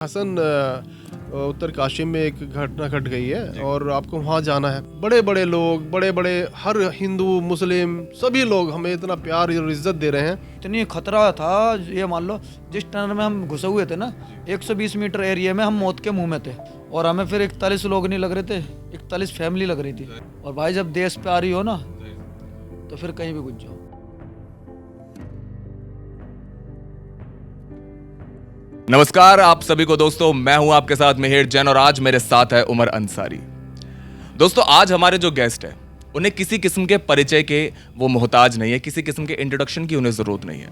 हसन उत्तर काशी में एक घटना घट गई है और आपको वहाँ जाना है। बड़े बड़े लोग, बड़े बड़े हर हिंदू मुस्लिम सभी लोग हमें इतना प्यार और इज्जत दे रहे हैं। इतनी खतरा था, ये मान लो जिस टनल में हम घुसे हुए थे ना, 120 मीटर एरिया में हम मौत के मुंह में थे और हमें फिर 41 लोग नहीं लग रहे थे, 41 फैमिली लग रही थी। और भाई जब देश पे आ रही हो ना तो फिर कहीं भी घुस जाओ। नमस्कार आप सभी को दोस्तों, मैं हूं आपके साथ मिहिर जैन और आज मेरे साथ है उमर अंसारी। दोस्तों आज हमारे जो गेस्ट है उन्हें किसी किस्म के परिचय के वो मोहताज नहीं है, किसी किस्म के इंट्रोडक्शन की उन्हें जरूरत नहीं है।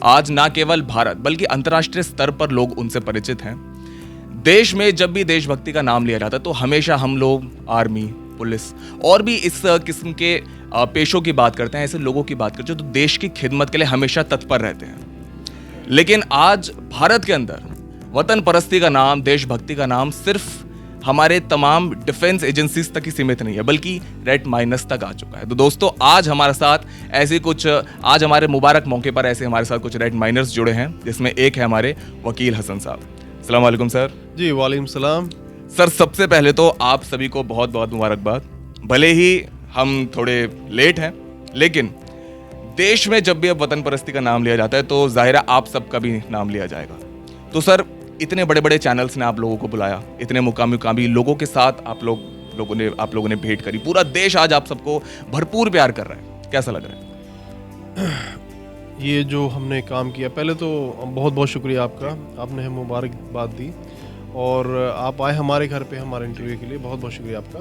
आज ना केवल भारत बल्कि अंतर्राष्ट्रीय स्तर पर लोग उनसे परिचित हैं। देश में जब भी देशभक्ति का नाम लिया जाता है तो हमेशा हम लोग आर्मी, पुलिस और भी इस किस्म के पेशों की बात करते हैं, ऐसे लोगों की बात करते हैं जो देश की खिदमत के लिए हमेशा तत्पर रहते हैं। लेकिन आज भारत के अंदर वतन परस्ती का नाम, देशभक्ति का नाम सिर्फ हमारे तमाम डिफेंस एजेंसीज तक ही सीमित नहीं है बल्कि रेड माइनस तक आ चुका है। तो दोस्तों आज हमारे साथ ऐसे कुछ, आज हमारे मुबारक मौके पर ऐसे हमारे साथ कुछ रेड माइनर्स जुड़े हैं, जिसमें एक है हमारे वकील हसन साहब। अस्सलाम वालेकुम सर। जी वालेकुम सलाम। सर सबसे पहले तो आप सभी को बहुत बहुत मुबारकबाद। भले ही हम थोड़े लेट हैं लेकिन देश में जब भी अब वतन परस्ती का नाम लिया जाता है तो जाहिर है आप सबका भी नाम लिया जाएगा। तो सर इतने बड़े बड़े चैनल्स ने आप लोगों को बुलाया, इतने मुकामी लोगों के साथ आप लोगों ने भेंट करी, पूरा देश आज आप सबको भरपूर प्यार कर रहा है, कैसा लग रहा है? ये जो हमने काम किया, पहले तो बहुत बहुत शुक्रिया आपका, आपने हमें मुबारकबाद दी और आप आए हमारे घर पे हमारे इंटरव्यू के लिए, बहुत बहुत शुक्रिया आपका।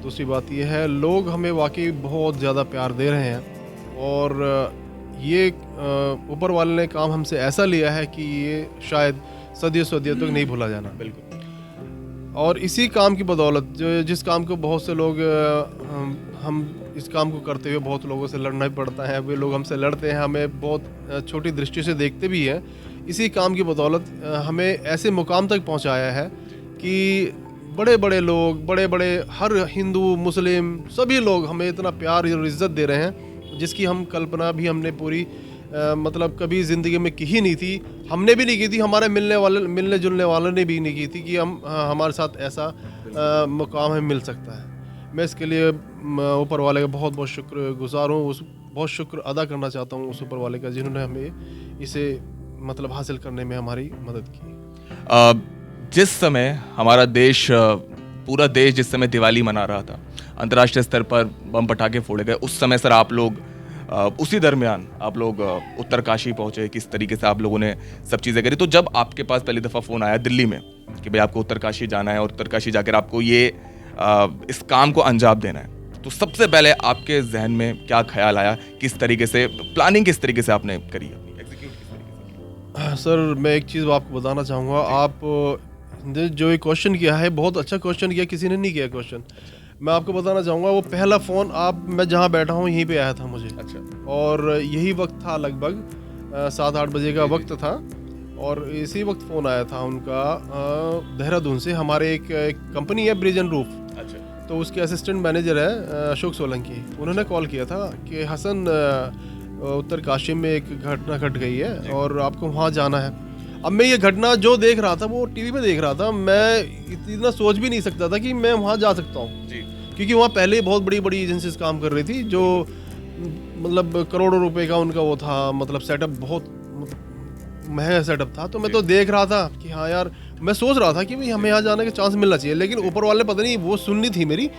दूसरी बात ये है, लोग हमें वाकई बहुत ज़्यादा प्यार दे रहे हैं और ये ऊपर वाले ने काम हमसे ऐसा लिया है कि ये शायद सदियों सदियों तक नहीं भूला जाना। बिल्कुल। और इसी काम की बदौलत जिस काम को बहुत से लोग हम इस काम को करते हुए बहुत लोगों से लड़ना भी पड़ता है, वे लोग हमसे लड़ते हैं, हमें बहुत छोटी दृष्टि से देखते भी हैं। इसी काम की बदौलत हमें ऐसे मुकाम तक पहुंचाया है कि बड़े बड़े लोग, बड़े बड़े हर हिंदू मुस्लिम सभी लोग हमें इतना प्यार और इज्जत दे रहे हैं जिसकी हम कल्पना भी हमने पूरी मतलब कभी ज़िंदगी में की ही नहीं थी। हमने भी नहीं की थी, हमारे मिलने जुलने वालों ने भी नहीं की थी कि हम हमारे साथ ऐसा मुकाम हमें मिल सकता है। मैं इसके लिए ऊपर वाले का बहुत बहुत शुक्रगुजार हूँ, बहुत शुक्र अदा करना चाहता हूँ उस ऊपर वाले का जिन्होंने हमें इसे मतलब हासिल करने में हमारी मदद की। जिस समय हमारा देश, पूरा देश जिस समय दिवाली मना रहा था, अंतर्राष्ट्रीय स्तर पर बम पटाखे फोड़े गए, उस समय सर आप लोग उसी दरमियान आप लोग उत्तर काशी पहुंचे, किस तरीके से आप लोगों ने सब चीज़ें करी। तो जब आपके पास पहली दफ़ा फ़ोन आया दिल्ली में कि भाई आपको उत्तर काशी जाना है और उत्तर काशी जाकर आपको ये इस काम को अंजाम देना है, तो सबसे पहले आपके जहन में क्या ख्याल आया, किस तरीके से प्लानिंग, किस तरीके से आपने करी, एग्जीक्यूट किस तरीके से? सर मैं एक चीज़ आपको बताना चाहूँगा, आप जो ये क्वेश्चन किया है बहुत अच्छा क्वेश्चन किया, किसी ने नहीं किया क्वेश्चन। मैं आपको बताना चाहूँगा वो पहला फ़ोन मैं जहाँ बैठा हूँ यहीं पे आया था मुझे। अच्छा। और यही वक्त था, लगभग 7-8 बजे का वक्त था और इसी वक्त फ़ोन आया था उनका देहरादून से। हमारे एक कंपनी है ब्रिज एंड रूफ, अच्छा। तो उसके असिस्टेंट मैनेजर है अशोक सोलंकी, उन्होंने कॉल किया था कि हसन उत्तर काशी में एक घटना घट गई है और आपको वहाँ जाना है। अब मैं ये घटना जो देख रहा था वो टीवी पे देख रहा था, मैं इतना सोच भी नहीं सकता था कि मैं वहाँ जा सकता हूँ, क्योंकि वहाँ पहले बहुत बड़ी बड़ी एजेंसीज काम कर रही थी जो मतलब करोड़ों रुपए का उनका वो था, मतलब सेटअप बहुत महंगा सेटअप था। तो मैं तो देख रहा था कि हाँ यार, मैं सोच रहा था कि भाई हमें यहाँ जाने का चांस मिलना चाहिए, लेकिन ऊपर वाले पता नहीं वो सुननी थी मेरी।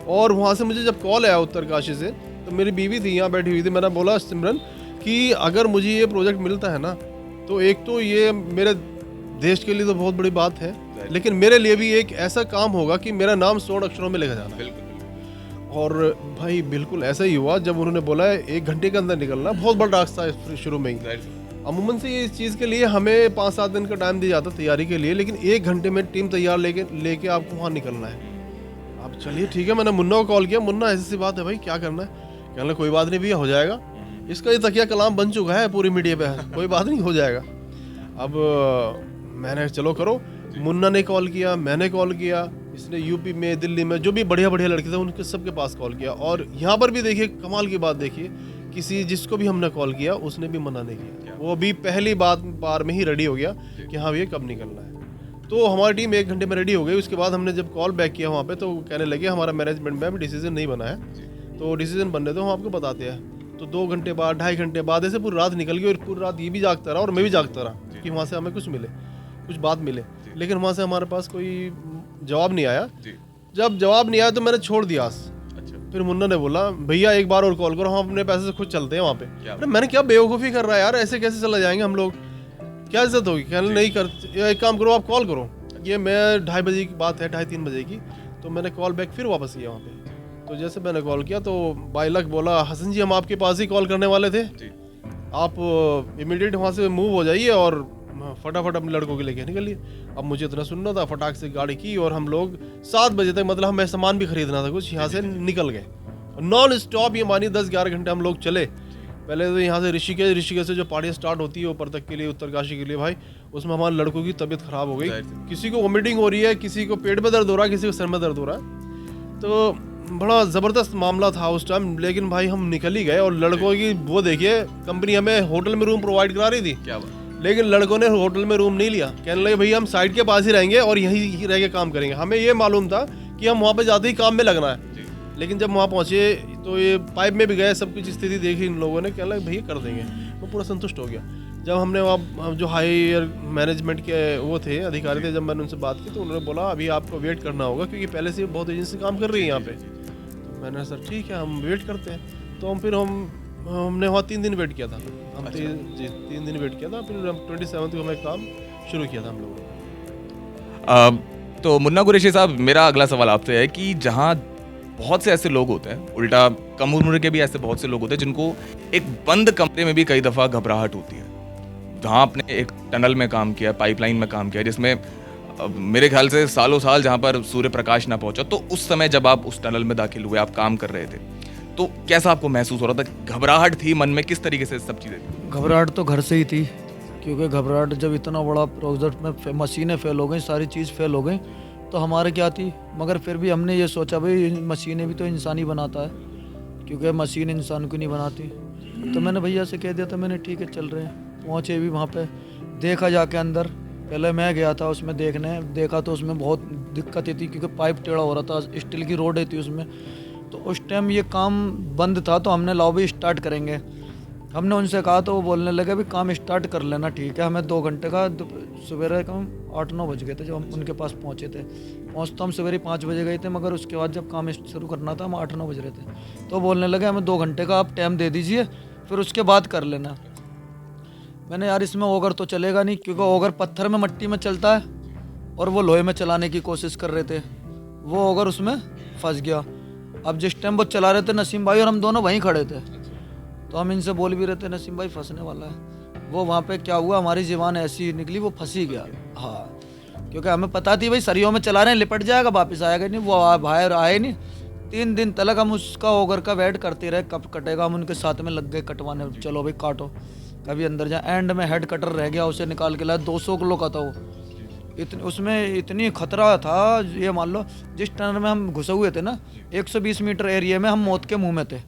और वहाँ से मुझे जब कॉल आया उत्तर काशी से, तो मेरी बीवी थी यहाँ बैठी हुई थी। मैंने बोला सिमरन कि अगर मुझे ये प्रोजेक्ट मिलता है ना, तो एक तो ये मेरे देश के लिए तो बहुत बड़ी बात है, लेकिन मेरे लिए भी एक ऐसा काम होगा कि मेरा नाम 100 अक्षरों में लिखा जाना। और भाई बिल्कुल ऐसा ही हुआ। जब उन्होंने बोला 1 घंटे के अंदर निकलना, बहुत बड़ा रास्ता है शुरू में ही। अमूमन से इस चीज़ के लिए हमें 5-7 दिन का टाइम दिया जाता तैयारी के लिए, लेकिन 1 घंटे में टीम तैयार लेके आपको वहाँ निकलना है। अब चलिए ठीक है, मैंने मुन्ना को कॉल किया, मुन्ना ऐसी सी बात है भाई, क्या करना है? कहना कोई बात नहीं भैया, हो जाएगा। इसका ये तकिया कलाम बन चुका है पूरी मीडिया पे, कोई बात नहीं, हो जाएगा। अब मैंने चलो करो। मुन्ना ने कॉल किया, मैंने कॉल किया, इसने यूपी में, दिल्ली में जो भी बढ़िया बढ़िया लड़के थे उनके सबके पास कॉल किया। और यहाँ पर भी देखिए कमाल की बात, देखिए जिसको भी हमने कॉल किया उसने भी मना नहीं किया, वो अभी पहली बार में ही रेडी हो गया कि हाँ भैया कब निकलना है। तो हमारी टीम 1 घंटे में रेडी हो गई। उसके बाद हमने जब कॉल बैक किया वहाँ पे तो कहने लगे हमारा मैनेजमेंट में अभी डिसीजन नहीं बना है, तो डिसीजन बनने दो, हम आपको बताते हैं। तो 2 घंटे बाद 2.5 घंटे बाद ऐसे पूरी रात निकल गई और पूरी रात ये भी जागता रहा और मैं भी जागता रहा कि वहाँ से हमें कुछ मिले, कुछ बात मिले, लेकिन वहाँ से हमारे पास कोई जवाब नहीं आया। जब जवाब नहीं आया तो मैंने छोड़ दिया। फिर मुन्ना ने बोला भैया एक बार और कॉल करो, हम अपने पैसे से खुद चलते हैं वहाँ पे। अरे मैंने क्या बेवकूफ़ी कर रहा है यार, ऐसे कैसे चला जाएंगे हम लोग, क्या इज्जत होगी। कहने नहीं कर, एक काम करो आप कॉल करो। ये मैं 2:30 बजे की बात है, 2:30-3 बजे की। तो मैंने कॉल बैक फिर वापस किया वहाँ पे। तो जैसे मैंने कॉल किया तो बाई लक बोला हसन जी हम आपके पास ही कॉल करने वाले थे, आप इमीडिएट वहाँ से मूव हो जाइए और फटाफट अपने लड़कों के लेके निकलिए। अब मुझे इतना सुनना था, फटाक से गाड़ी की और हम लोग 7 बजे तक, मतलब हमें सामान भी खरीदना था कुछ, यहाँ से निकल गए नॉन स्टॉप। ये मानिए 10-11 घंटे हम लोग चले। पहले तो यहाँ से ऋषिकेश से जो पहाड़ी स्टार्ट होती है ऊपर तक के लिए, उत्तरकाशी के लिए भाई, उसमें हमारे लड़कों की तबीयत खराब हो गई। किसी को वोमिटिंग हो रही है, किसी को पेट में दर्द हो रहा है, किसी को सर में दर्द हो रहा है। तो बड़ा ज़बरदस्त मामला था उस टाइम, लेकिन भाई हम निकल ही गए। और लड़कों की वो देखिए, कंपनी हमें होटल में रूम प्रोवाइड करा रही थी, क्या बात, लेकिन लड़कों ने होटल में रूम नहीं लिया। कहने लगे भैया हम साइट के पास ही रहेंगे और यहीं रह के काम करेंगे। हमें ये मालूम था कि हम वहाँ पे जाते ही काम में लगना है, लेकिन जब वहाँ पहुँचे तो ये पाइप में भी गए, सब कुछ स्थिति देखी इन लोगों ने, कहने लगे भैया कर देंगे। मैं पूरा संतुष्ट हो गया। जब हमने वहाँ जो हायर मैनेजमेंट के वो थे, अधिकारी थे, जब मैंने उनसे बात की तो उन्होंने बोला अभी आपको वेट करना होगा क्योंकि पहले से बहुत एजेंसी काम कर रही है यहाँ पे। तो मैंने सर ठीक है हम वेट करते हैं। तो फिर हमने वहाँ 3 दिन वेट किया था। हम 3 दिन वेट किया था, फिर हम 27 को हमें काम शुरू किया था हम लोगों ने। तो मुन्ना कुरैशी साहब, मेरा अगला सवाल आपसे है कि जहाँ बहुत से ऐसे लोग होते हैं, उल्टा कम उम्र के भी ऐसे बहुत से लोग होते हैं जिनको एक बंद कमरे में भी कई दफ़ा घबराहट होती है। जहाँ आपने एक टनल में काम किया, पाइपलाइन में काम किया, जिसमें मेरे ख्याल से सालों साल जहाँ पर सूर्य प्रकाश ना पहुँचा, तो उस समय जब आप उस टनल में दाखिल हुए, आप काम कर रहे थे, तो कैसा आपको महसूस हो रहा था? घबराहट थी मन में? किस तरीके से सब चीज़ें? घबराहट तो घर से ही थी, क्योंकि घबराहट जब इतना बड़ा प्रोजेक्ट में मशीनें फेल हो गई, सारी चीज़ फेल हो गई, तो हमारे क्या थी। मगर फिर भी हमने ये सोचा भाई मशीनें भी तो इंसान ही बनाता है, क्योंकि मशीन इंसान को नहीं बनाती। तो मैंने भैया से कह दिया था, मैंने ठीक है चल रहे हैं। पहुँचे भी वहाँ पे, देखा जाके अंदर, पहले मैं गया था उसमें देखने, देखा तो उसमें बहुत दिक्कत थी क्योंकि पाइप टेढ़ा हो रहा था, स्टील की रोड थी उसमें। तो उस टाइम ये काम बंद था, तो हमने लाओ भी स्टार्ट करेंगे। हमने उनसे कहा तो वो बोलने लगे भी काम स्टार्ट कर लेना, ठीक है। हमें 2 घंटे का, सवेरे कम 8-9 बज गए थे जब हम उनके पास पहुँचे थे। पहुँच तो हम सवेरे 5 बजे गए थे, मगर उसके बाद जब काम शुरू करना था हम 8-9 बज रहे थे। तो बोलने लगे हमें 2 घंटे का आप टाइम दे दीजिए, फिर उसके बाद कर लेना। मैंने यार इसमें ओगर तो चलेगा नहीं, क्योंकि ओगर पत्थर में मट्टी में चलता है और वो लोहे में चलाने की कोशिश कर रहे थे, वो ओगर उसमें फंस गया। अब जिस टाइम वो चला रहे थे नसीम भाई और हम दोनों वहीं खड़े थे, तो हम इनसे बोल भी रहे थे नसीम भाई फंसने वाला है। वो वहाँ पे क्या हुआ, हमारी ज़बान ऐसी निकली, वो फंस ही गया। हाँ, क्योंकि हमें पता थी भाई सरियों में चला रहे हैं, लिपट जाएगा, वापस आएगा नहीं। वो बाहर आए नहीं। 3 दिन तक हम उसका ओगर का वेट करते रहे, कब कटेगा। हम उनके साथ में लग गए कटवाने, चलो भाई काटो, कभी अंदर जाए। एंड में हेड कटर रह गया, उसे निकाल के लाया। 200 किलो का था वो। उसमें इतनी खतरा था, ये मान लो जिस टनल में हम घुसे हुए थे ना, 120 मीटर एरिया में हम मौत के मुंह में थे,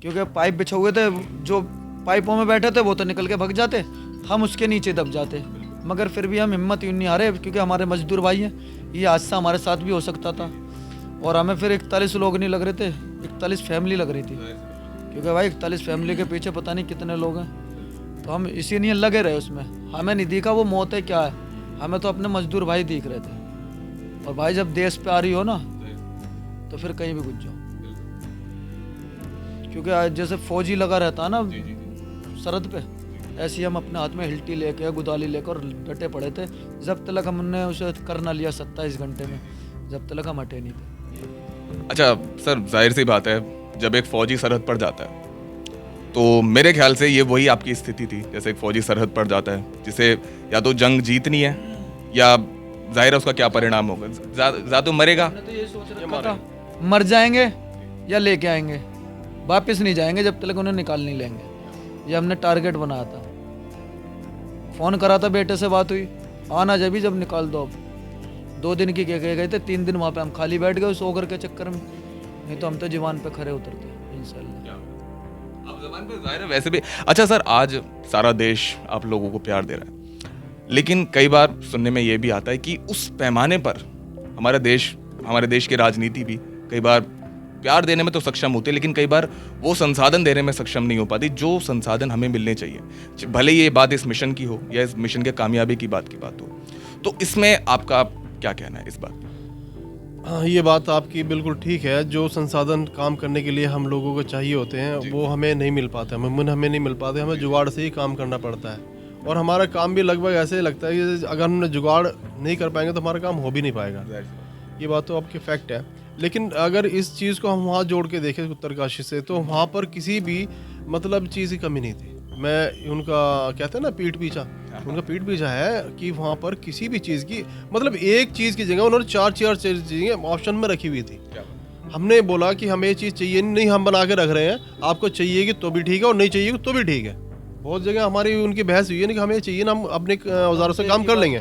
क्योंकि पाइप बिछे हुए थे। जो पाइपों में बैठे थे वो तो निकल के भाग जाते, हम उसके नीचे दब जाते। मगर फिर भी हम हिम्मत यूँ नहीं हारे, क्योंकि हमारे मजदूर भाई हैं, ये हादसा हमारे साथ भी हो सकता था। और हमें फिर 41 लोग नहीं लग रहे थे, 41 फैमिली लग रही थी, क्योंकि भाई 41 फैमिली के पीछे पता नहीं कितने लोग हैं। तो हम इसी लिए लगे रहे उसमें। हमें नहीं दिखा वो मौत है क्या है, हमें तो अपने मजदूर भाई दिख रहे थे। और भाई जब देश पे आ रही हो ना, तो फिर कहीं भी घुस जाओ, क्योंकि जैसे फौजी लगा रहता है ना सरहद पे, ऐसे ही हम अपने हाथ में हिल्टी लेके, गुदाली लेकर डटे पड़े थे, जब तक हमने उसे करना लिया 27 घंटे में, जब तक हम हटे नहीं थे। अच्छा सर, जाहिर सी बात है, जब एक फौजी सरहद पर जाता है तो मेरे ख्याल से ये वही आपकी स्थिति थी, जैसे एक फौजी सरहद पर जाता है, जिसे या तो जंग जीतनी है या जाहिर है उसका क्या परिणाम होगा, या तो मरेगा। तो ये सोच रखा था मर जाएंगे या लेके आएंगे, वापस नहीं जाएंगे जब तक उन्हें निकाल नहीं लेंगे। ये हमने टारगेट बनाया था। फ़ोन करा था, बेटे से बात हुई, आना जब निकाल दो। अब 2 दिन की कह गए थे, 3 दिन वहाँ पे हम खाली बैठ गए उस ओगर के चक्कर में, नहीं तो हम तो जीवान पे खड़े उतरते इंशाल्लाह। अब ज़बान पे जाहिर है वैसे भी। अच्छा सर, आज सारा देश आप लोगों को प्यार दे रहा है, लेकिन कई बार सुनने में ये भी आता है कि उस पैमाने पर हमारे देश की राजनीति भी कई बार प्यार देने में तो सक्षम होती है, लेकिन कई बार वो संसाधन देने में सक्षम नहीं हो पाती जो संसाधन हमें मिलने चाहिए, भले ये बात इस मिशन की हो या इस मिशन के कामयाबी की बात हो। तो इसमें आपका क्या कहना है इस बात? हाँ, ये बात आपकी बिल्कुल ठीक है। जो संसाधन काम करने के लिए हम लोगों को चाहिए होते हैं वो हमें नहीं मिल पाते, हमें नहीं मिल पाते, हमें जुगाड़ से ही काम करना पड़ता है। और हमारा काम भी लगभग ऐसे लगता है कि अगर हमने जुगाड़ नहीं कर पाएंगे तो हमारा काम हो भी नहीं पाएगा। ये बात तो आपकी फैक्ट है। लेकिन अगर इस चीज़ को हम वहाँ जोड़ के देखें उत्तरकाशी से, तो वहाँ पर किसी भी मतलब चीज़ की कमी नहीं थी। मैं उनका कहते हैं ना पीठ पीछा, उनका पीठ पीछा है कि वहाँ पर किसी भी चीज़ की मतलब एक चीज़ की जगह उन्होंने चार चीज़ें ऑप्शन में रखी हुई थी। हमने बोला कि हमें ये चीज़ चाहिए नहीं, हम बना के रख रहे हैं, आपको चाहिएगी तो भी ठीक है और नहीं चाहिए तो भी ठीक है। बहुत जगह हमारी उनकी बहस हुई है कि हमें चाहिए ना, हम अपने औजारों से काम कर लेंगे।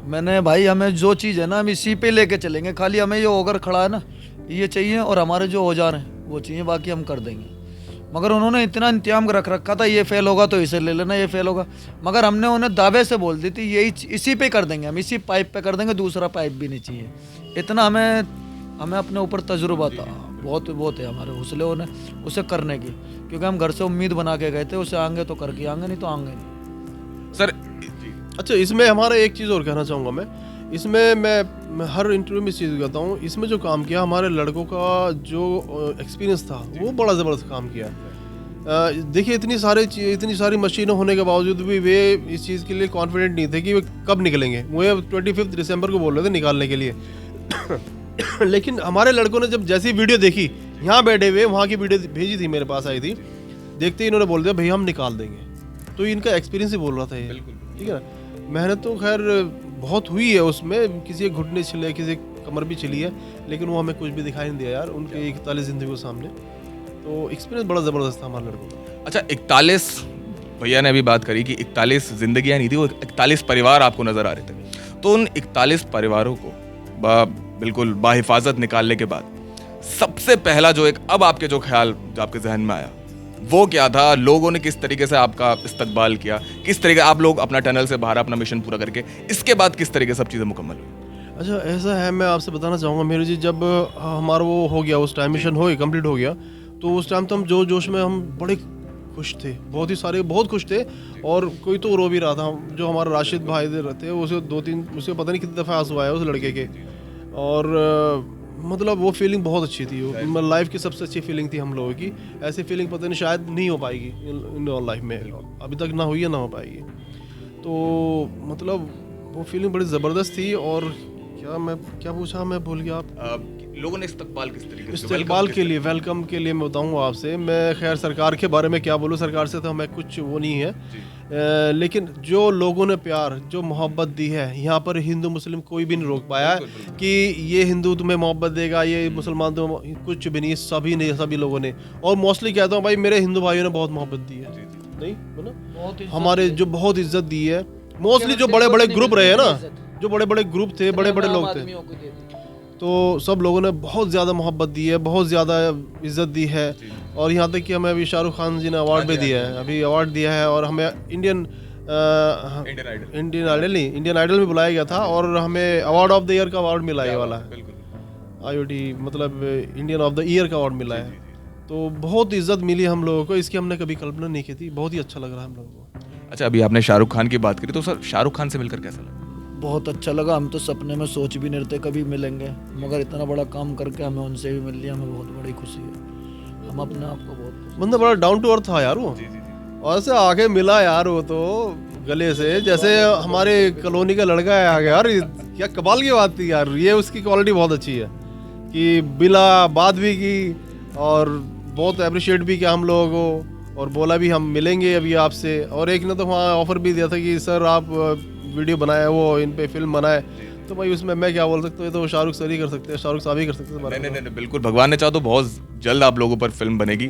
मैंने भाई हमें जो चीज़ है ना हम इसी पे लेके चलेंगे, खाली हमें ये ओगर खड़ा है ना ये चाहिए और हमारे जो औजार हैं वो चाहिए, बाकी हम कर देंगे। मगर उन्होंने इतना इंतजाम रख रखा था, ये फेल होगा तो इसे ले लेना, ये फेल होगा। मगर हमने उन्हें दावे से बोल दी थी यही इसी पे कर देंगे, हम इसी पाइप पे कर देंगे, दूसरा पाइप भी नहीं चाहिए। इतना हमें अपने ऊपर तजुर्बा था, बहुत है हमारे हौसले उन्हें उसे करने की, क्योंकि हम घर से उम्मीद बना के गए थे उसे आएंगे तो करके आएंगे, नहीं तो आएंगे नहीं। सर अच्छा, इसमें हमारा एक चीज़ और कहना चाहूँगा मैं, इसमें मैं हर इंटरव्यू में इस चीज़ कहता हूँ, इसमें जो काम किया हमारे लड़कों का जो एक्सपीरियंस था वो बड़ा ज़बरदस्त काम किया। देखिए इतनी सारी मशीनें होने के बावजूद भी वे इस चीज़ के लिए कॉन्फिडेंट नहीं थे कि वे कब निकलेंगे। मुझे 25 दिसंबर को बोल रहे थे निकालने के लिए लेकिन हमारे लड़कों ने जब जैसी वीडियो देखी, यहाँ बैठे हुए वहाँ की वीडियो भेजी थी, मेरे पास आई थी, देखते ही इन्होंने बोल दिया भैया हम निकाल देंगे। तो इनका एक्सपीरियंस ही बोल रहा था ये, ठीक है ना। मेहनत तो खैर बहुत हुई है उसमें, किसी के घुटने छिले, किसी कमर भी छिली है, लेकिन वो हमें कुछ भी दिखाई नहीं दिया यार उनके 41 जिंदगी के सामने। तो एक्सपीरियंस बड़ा ज़बरदस्त था हमारे लड़कों का। अच्छा, 41 भैया ने अभी बात करी कि 41 जिंदगियाँ नहीं थी, वो 41 परिवार आपको नजर आ रहे थे। तो उन 41 परिवारों को बिल्कुल बाहिफाजत निकालने के बाद सबसे पहला जो एक अब आपके जो ख्याल जो आपके जहन में आया वो क्या था? लोगों ने किस तरीके से आपका इस्तकबाल किया, किस तरीके आप लोग अपना टनल से बाहर अपना मिशन पूरा करके इसके बाद किस तरीके सब चीज़ें मुकम्मल हुई? अच्छा, ऐसा है, मैं आपसे बताना चाहूँगा मेरे जी, जब हमारा वो हो गया, उस टाइम मिशन कंप्लीट हो गया, तो उस टाइम तो हम जोश में हम बड़े खुश थे, बहुत खुश थे। और कोई तो रो भी रहा था। जो हमारा राशिद भाई रहते उसे उसे पता नहीं कितनी दफ़ा आंसू आया उस लड़के के। और मतलब वो फीलिंग बहुत अच्छी थी, वो लाइफ की सबसे अच्छी फीलिंग थी हम लोगों की। ऐसी फीलिंग पता नहीं शायद नहीं हो पाएगी इन लाइफ में, अभी तक ना हुई है ना हो पाएगी। तो मतलब वो फीलिंग बड़ी ज़बरदस्त थी। और क्या पूछा मैं भूल गया। आप लोगों ने इस्तकबाल किस तरीके से? इस्तकबाल के लिए, वेलकम के लिए मैं बताऊंगा आपसे। मैं खैर सरकार के बारे में क्या बोलूँ, सरकार से तो हमें कुछ वो नहीं है, लेकिन जो लोगों ने प्यार जो मोहब्बत दी है यहाँ पर, हिंदू मुस्लिम कोई भी नहीं रोक पाया कि ये हिंदू तुम्हें मोहब्बत देगा, ये मुसलमान तो कुछ भी नहीं, सभी लोगों ने। और मोस्टली कहता हूँ भाई, मेरे हिंदू भाइयों ने बहुत मोहब्बत दी है, नहीं बोला, हमारे जो बहुत इज्जत दी है। मोस्टली जो बड़े बड़े ग्रुप रहे हैं ना, जो बड़े बड़े ग्रुप थे, बड़े बड़े लोग थे, तो सब लोगों ने बहुत ज़्यादा मोहब्बत दी है, बहुत ज़्यादा इज्जत दी है। और यहाँ तक कि हमें अभी शाहरुख खान जी ने अवार्ड भी दिया है, अभी अवार्ड दिया है। और हमें इंडियन आइडल में बुलाया गया था और हमें अवार्ड ऑफ द ईयर का अवार्ड मिला है वाला, IOT मतलब इंडियन ऑफ द ईयर का अवार्ड मिला है। तो बहुत इज्जत मिली हम लोगों को, इसकी हमने कभी कल्पना नहीं की थी। बहुत ही अच्छा लग रहा है हम लोगों को। अच्छा, अभी आपने शाहरुख खान की बात करी, तो सर शाहरुख खान से मिलकर कैसा लगा? बहुत अच्छा लगा। हम तो सपने में सोच भी नहीं रहे कभी मिलेंगे, मगर इतना बड़ा काम करके हमें उनसे भी मिल लिया, हमें बहुत बड़ी खुशी है। हम अपने आप को बहुत बंदा बड़ा डाउन टू अर्थ था यार वो, और ऐसे आके मिला यार वो तो गले से जैसे हमारे कॉलोनी का लड़का है आ गया यार। क्या कमाल की बात थी यार, ये उसकी क्वालिटी बहुत अच्छी है कि बिला बात भी की और बहुत अप्रिशिएट भी किया हम लोगों को, और बोला भी हम मिलेंगे अभी आपसे। और एक ने तो वहाँ ऑफर भी दिया था कि सर आप वीडियो बनाए, वो इन पे फिल्म बनाए। तो भाई उसमें मैं क्या बोल सकता हूँ, ये तो शाहरुख सर ही कर सकते हैं, शाहरुख साहब ही कर सकते हैं। नहीं, बिल्कुल, भगवान ने चाहा तो बहुत जल्द आप लोगों पर फिल्म बनेगी।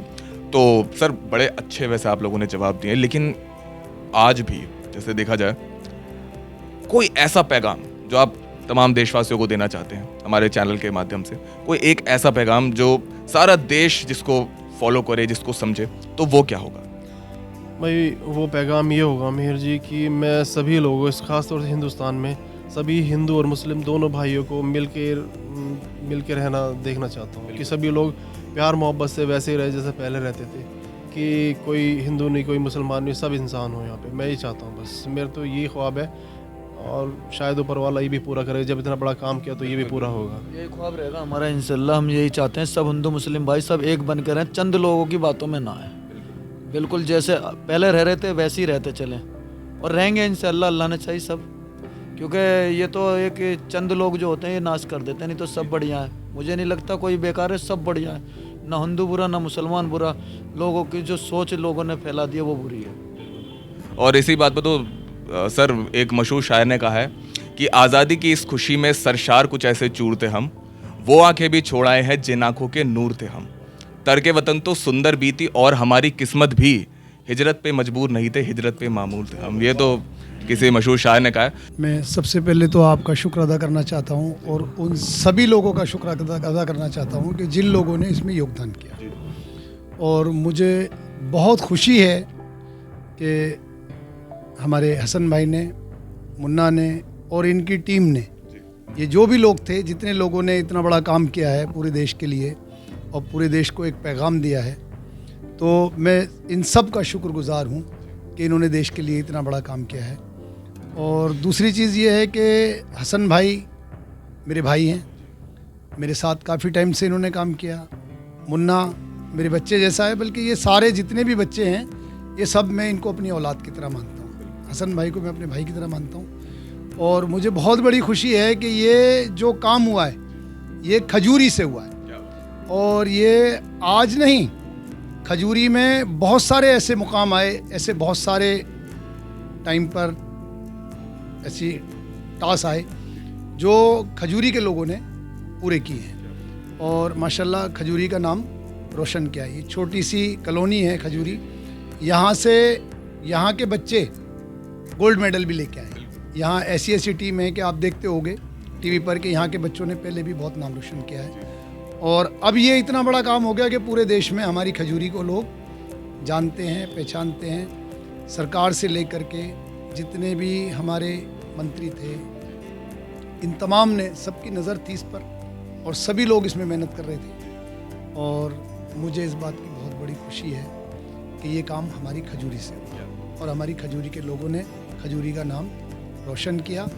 तो सर बड़े अच्छे वैसे आप लोगों ने जवाब दिए, लेकिन आज भी जैसे देखा जाए, कोई ऐसा पैगाम जो आप तमाम देशवासियों को देना चाहते हैं हमारे चैनल के माध्यम से, कोई एक ऐसा पैगाम जो सारा देश जिसको फॉलो करे, जिसको समझे, तो वो क्या होगा? भाई वो पैगाम ये होगा मिहिर जी कि मैं सभी लोगों, इस खास तौर से हिंदुस्तान में सभी हिंदू और मुस्लिम दोनों भाइयों को मिल के रहना देखना चाहता हूँ कि सभी लोग प्यार मोहब्बत से वैसे ही रहे जैसे पहले रहते थे, कि कोई हिंदू नहीं, कोई मुसलमान नहीं, सब इंसान हो यहाँ पे। मैं ये चाहता हूँ, बस मेरा तो यही ख्वाब है और शायद ऊपर वाला ये भी पूरा करे। जब इतना बड़ा काम किया तो ये भी पूरा होगा। यही ख्वाब रहेगा हमारा इंशाल्लाह। हम यही चाहते हैं सब हिंदू मुस्लिम भाई सब एक बन कर रहें, चंद लोगों की बातों में ना आए। बिल्कुल जैसे पहले रह रहे थे वैसे ही रहते चलें और रहेंगे इंशाल्लाह। अल्लाह ने चाहिए सब, क्योंकि ये तो एक चंद लोग जो होते हैं ये नाश कर देते हैं, नहीं तो सब बढ़िया है। मुझे नहीं लगता कोई बेकार है, सब बढ़िया है। ना हिंदू बुरा ना मुसलमान बुरा, लोगों की जो सोच लोगों ने फैला दी है वो बुरी है। और इसी बात पर तो सर एक मशहूर शायर ने कहा है कि आज़ादी की इस खुशी में सरशार कुछ ऐसे चूर थे हम, वो आंखें भी छोड़ाए हैं जिन आंखों के नूर थे हम। तर्के वतन तो सुंदर बीती और हमारी किस्मत भी, हिजरत पे मजबूर नहीं थे, हिजरत पे मामूल थे हम। ये तो किसी मशहूर शायर ने कहा है। मैं सबसे पहले तो आपका शुक्र अदा करना चाहता हूँ और उन सभी लोगों का शुक्र अदा करना चाहता हूँ कि जिन लोगों ने इसमें योगदान किया। और मुझे बहुत खुशी है कि हमारे हसन भाई ने, मुन्ना ने और इनकी टीम ने, ये जो भी लोग थे, जितने लोगों ने इतना बड़ा काम किया है पूरे देश के लिए और पूरे देश को एक पैगाम दिया है, तो मैं इन सब का शुक्रगुजार हूँ कि इन्होंने देश के लिए इतना बड़ा काम किया है। और दूसरी चीज़ ये है कि हसन भाई मेरे भाई हैं, मेरे साथ काफ़ी टाइम से इन्होंने काम किया। मुन्ना मेरे बच्चे जैसा है, बल्कि ये सारे जितने भी बच्चे हैं ये सब मैं इनको अपनी औलाद की तरह मानता हूँ। हसन भाई को मैं अपने भाई की तरह मानता हूँ। और मुझे बहुत बड़ी खुशी है कि ये जो काम हुआ है ये खजूरी से हुआ है। और ये आज नहीं, खजूरी में बहुत सारे ऐसे मुकाम आए, ऐसे बहुत सारे टाइम पर ऐसी टास्क आए जो खजूरी के लोगों ने पूरे किए हैं और माशाल्लाह खजूरी का नाम रोशन किया। ये छोटी सी कॉलोनी है खजूरी, यहाँ से यहाँ के बच्चे गोल्ड मेडल भी लेके आए। यहाँ ऐसी टीम है कि आप देखते होंगे टीवी पर कि यहाँ के बच्चों ने पहले भी बहुत नाम रोशन किया है। और अब ये इतना बड़ा काम हो गया कि पूरे देश में हमारी खजूरी को लोग जानते हैं, पहचानते हैं। सरकार से लेकर के जितने भी हमारे मंत्री थे, इन तमाम ने, सबकी नज़र थी इस पर और सभी लोग इसमें मेहनत कर रहे थे। और मुझे इस बात की बहुत बड़ी खुशी है कि ये काम हमारी खजूरी से हुआ और हमारी खजूरी के लोगों ने खजूरी का नाम रोशन किया।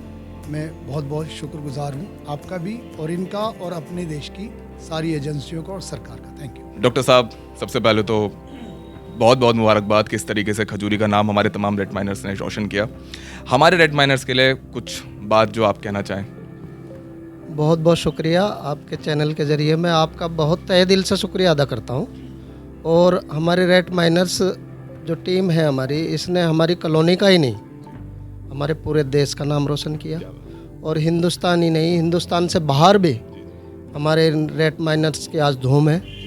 मैं बहुत बहुत शुक्रगुजार हूँ आपका भी और इनका और अपने देश की सारी एजेंसियों का और सरकार का। थैंक यू डॉक्टर साहब। सबसे पहले तो बहुत बहुत मुबारकबाद किस तरीके से खजूरी का नाम हमारे तमाम रेड माइनर्स ने रोशन किया। हमारे रेड माइनर्स के लिए कुछ बात जो आप कहना चाहें। बहुत बहुत शुक्रिया, आपके चैनल के ज़रिए मैं आपका बहुत तहे दिल से शुक्रिया अदा करता हूँ। और हमारे रेड माइनर्स जो टीम है हमारी, इसने हमारी कॉलोनी का ही नहीं, हमारे पूरे देश का नाम रोशन किया। और हिंदुस्तान ही नहीं, हिंदुस्तान से बाहर भी हमारे रेड माइनर्स की आज धूम है।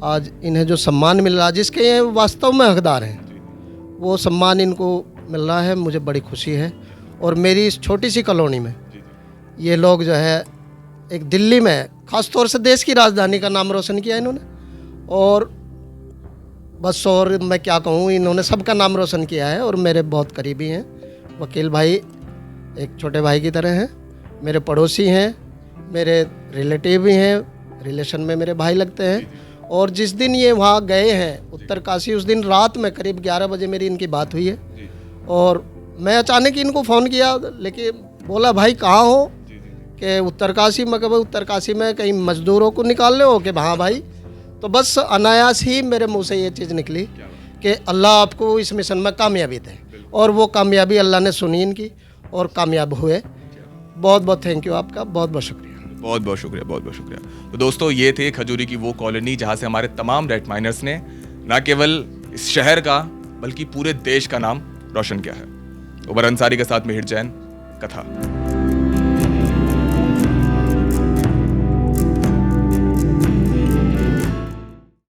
आज इन्हें जो सम्मान मिल रहा है, जिसके ये वास्तव में हकदार हैं, वो सम्मान इनको मिल रहा है, मुझे बड़ी खुशी है। और मेरी इस छोटी सी कॉलोनी में ये लोग जो है, एक दिल्ली में ख़ास तौर से देश की राजधानी का नाम रोशन किया इन्होंने। और बस और मैं क्या कहूँ, इन्होंने सबका नाम रोशन किया है। और मेरे बहुत करीबी हैं, वकील भाई एक छोटे भाई की तरह हैं, मेरे पड़ोसी हैं, मेरे रिलेटिव भी हैं, रिलेशन में मेरे भाई लगते हैं। और जिस दिन ये वहाँ गए हैं उत्तर काशी, उस दिन रात में करीब 11 बजे मेरी इनकी बात हुई है। और मैं अचानक इनको फ़ोन किया, लेकिन बोला भाई कहाँ हो, कि उत्तर काशी में। कभी उत्तर काशी में कहीं मज़दूरों को निकाल रहे हो कि हाँ भाई। तो बस अनायास ही मेरे मुंह से ये चीज़ निकली कि अल्लाह आपको इस मिशन में कामयाबी दे। और वो कामयाबी अल्लाह ने सुनी इनकी और कामयाब हुए। बहुत बहुत थैंक यू आपका, बहुत बहुत शुक्रिया। बहुत बहुत शुक्रिया, बहुत बहुत शुक्रिया। तो दोस्तों, ये थे खजूरी की वो कॉलोनी जहाँ से हमारे तमाम रेड माइनर्स ने न केवल इस शहर का बल्कि पूरे देश का नाम रोशन किया है। उमर अंसारी के साथ मिहिर जैन, कथा।